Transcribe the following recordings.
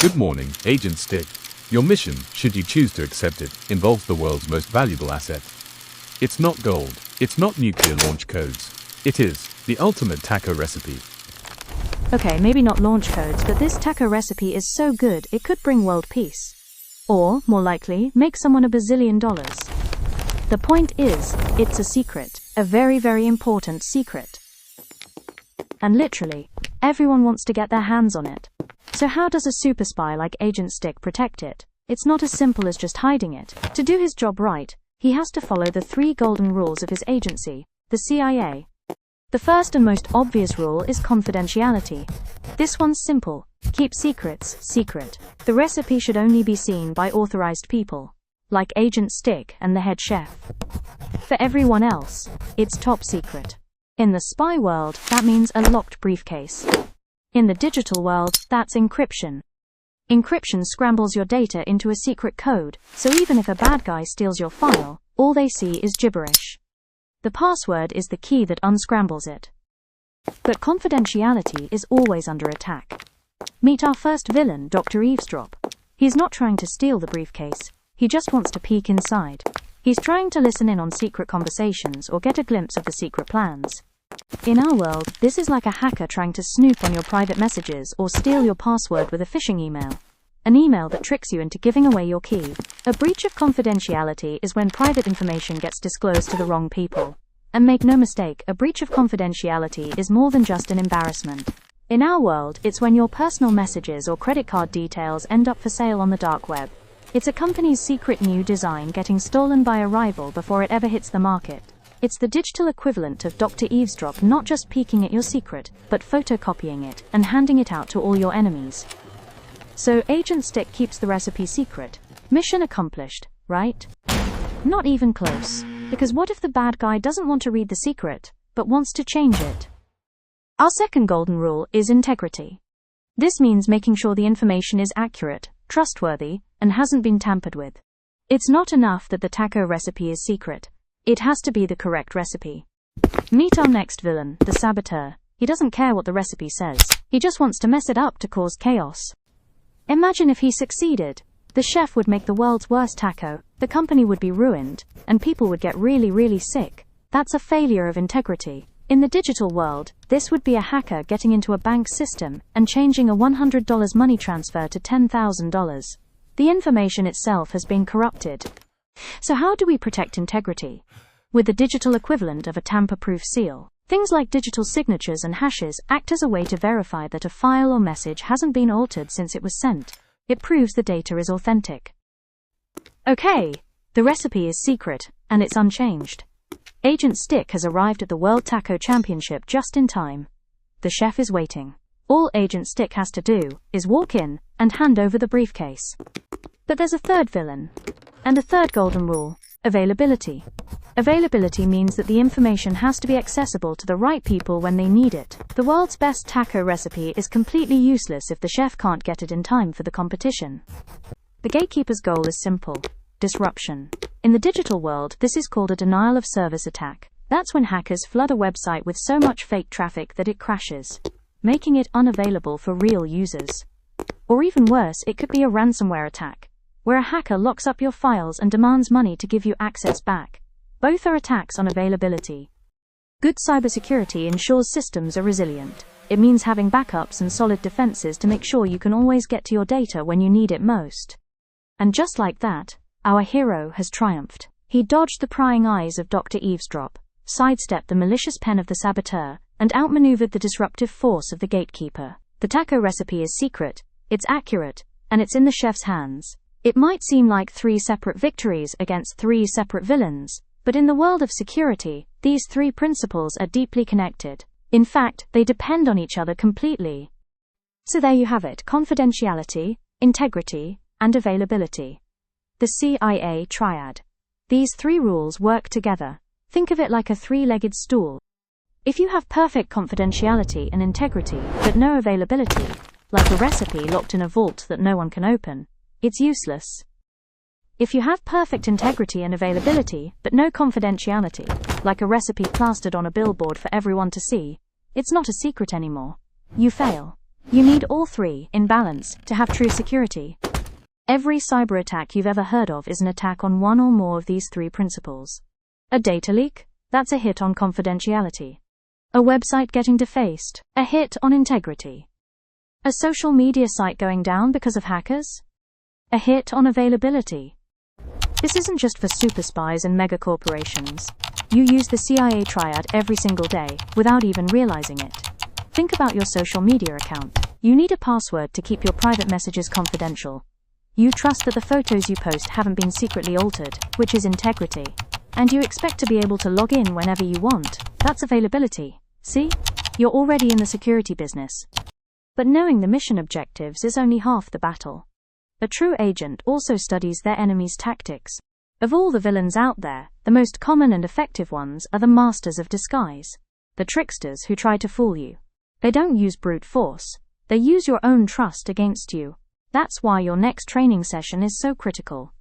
Good morning, Agent Stick. Your mission, should you choose to accept it, involves the world's most valuable asset. It's not gold, it's not nuclear launch codes. It is the ultimate taco recipe. Okay, maybe not launch codes, but this taco recipe is so good it could bring world peace. Or, more likely, make someone $1 bazillion. The point is, it's a secret, a very, very important secret. And literally, everyone wants to get their hands on it. So how does a super spy like Agent Stick protect it? It's not as simple as just hiding it. To do his job right, he has to follow the 3 golden rules of his agency, the CIA. The first and most obvious rule is confidentiality. This one's simple. Keep secrets secret. The recipe should only be seen by authorized people, like Agent Stick and the head chef. For everyone else, it's top secret. In the spy world, that means a locked briefcase. In the digital world, that's encryption. Encryption scrambles your data into a secret code, so even if a bad guy steals your file, all they see is gibberish. The password is the key that unscrambles it. But confidentiality is always under attack. Meet our first villain, Dr. Eavesdrop. He's not trying to steal the briefcase, he just wants to peek inside. He's trying to listen in on secret conversations or get a glimpse of the secret plans. In our world, this is like a hacker trying to snoop on your private messages or steal your password with a phishing email. An email that tricks you into giving away your key. A breach of confidentiality is when private information gets disclosed to the wrong people. And make no mistake, a breach of confidentiality is more than just an embarrassment. In our world, it's when your personal messages or credit card details end up for sale on the dark web. It's a company's secret new design getting stolen by a rival before it ever hits the market. It's the digital equivalent of Dr. Eavesdrop not just peeking at your secret, but photocopying it and handing it out to all your enemies. So Agent Stick keeps the recipe secret. Mission accomplished, right? Not even close. Because what if the bad guy doesn't want to read the secret, but wants to change it? Our second golden rule is integrity. This means making sure the information is accurate, trustworthy, and hasn't been tampered with. It's not enough that the taco recipe is secret. It has to be the correct recipe. Meet our next villain, the saboteur. He doesn't care what the recipe says. He just wants to mess it up to cause chaos. Imagine if he succeeded. The chef would make the world's worst taco, the company would be ruined, and people would get really, really sick. That's a failure of integrity. In the digital world, this would be a hacker getting into a bank system and changing a $100 money transfer to $10,000. The information itself has been corrupted. So how do we protect integrity? With the digital equivalent of a tamper-proof seal. Things like digital signatures and hashes act as a way to verify that a file or message hasn't been altered since it was sent. It proves the data is authentic. Okay, the recipe is secret, and it's unchanged. Agent Stick has arrived at the World Taco Championship just in time. The chef is waiting. All Agent Stick has to do is walk in and hand over the briefcase. But there's a third villain. And a third golden rule, availability. Availability means that the information has to be accessible to the right people when they need it. The world's best taco recipe is completely useless if the chef can't get it in time for the competition. The gatekeeper's goal is simple: disruption. In the digital world, this is called a denial of service attack. That's when hackers flood a website with so much fake traffic that it crashes, making it unavailable for real users. Or even worse, it could be a ransomware attack, where a hacker locks up your files and demands money to give you access back. Both are attacks on availability. Good cybersecurity ensures systems are resilient. It means having backups and solid defenses to make sure you can always get to your data when you need it most. And just like that, our hero has triumphed. He dodged the prying eyes of Dr. Eavesdrop, sidestepped the malicious pen of the saboteur, and outmaneuvered the disruptive force of the gatekeeper. The taco recipe is secret, it's accurate, and it's in the chef's hands. It might seem like 3 separate victories against 3 separate villains, but in the world of security, these 3 principles are deeply connected. In fact, they depend on each other completely. So there you have it: confidentiality, integrity, and availability. The CIA Triad. These 3 rules work together. Think of it like a 3-legged stool. If you have perfect confidentiality and integrity, but no availability, like a recipe locked in a vault that no one can open, it's useless. If you have perfect integrity and availability, but no confidentiality, like a recipe plastered on a billboard for everyone to see, it's not a secret anymore. You fail. You need all three, in balance, to have true security. Every cyber attack you've ever heard of is an attack on one or more of these three principles. A data leak? That's a hit on confidentiality. A website getting defaced? A hit on integrity. A social media site going down because of hackers? A hit on availability. This isn't just for super spies and mega corporations. You use the CIA Triad every single day, without even realizing it. Think about your social media account. You need a password to keep your private messages confidential. You trust that the photos you post haven't been secretly altered, which is integrity. And you expect to be able to log in whenever you want. That's availability. See? You're already in the security business. But knowing the mission objectives is only half the battle. A true agent also studies their enemy's tactics. Of all the villains out there, the most common and effective ones are the masters of disguise. The tricksters who try to fool you. They don't use brute force. They use your own trust against you. That's why your next training session is so critical.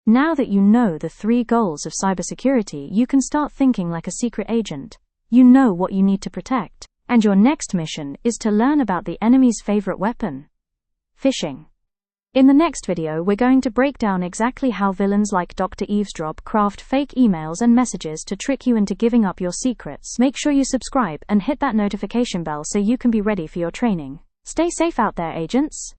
Now that you know the 3 goals of cybersecurity, you can start thinking like a secret agent. You know what you need to protect. And your next mission is to learn about the enemy's favorite weapon. Phishing. In the next video, we're going to break down exactly how villains like Dr. Eavesdrop craft fake emails and messages to trick you into giving up your secrets. Make sure you subscribe and hit that notification bell so you can be ready for your training. Stay safe out there, agents.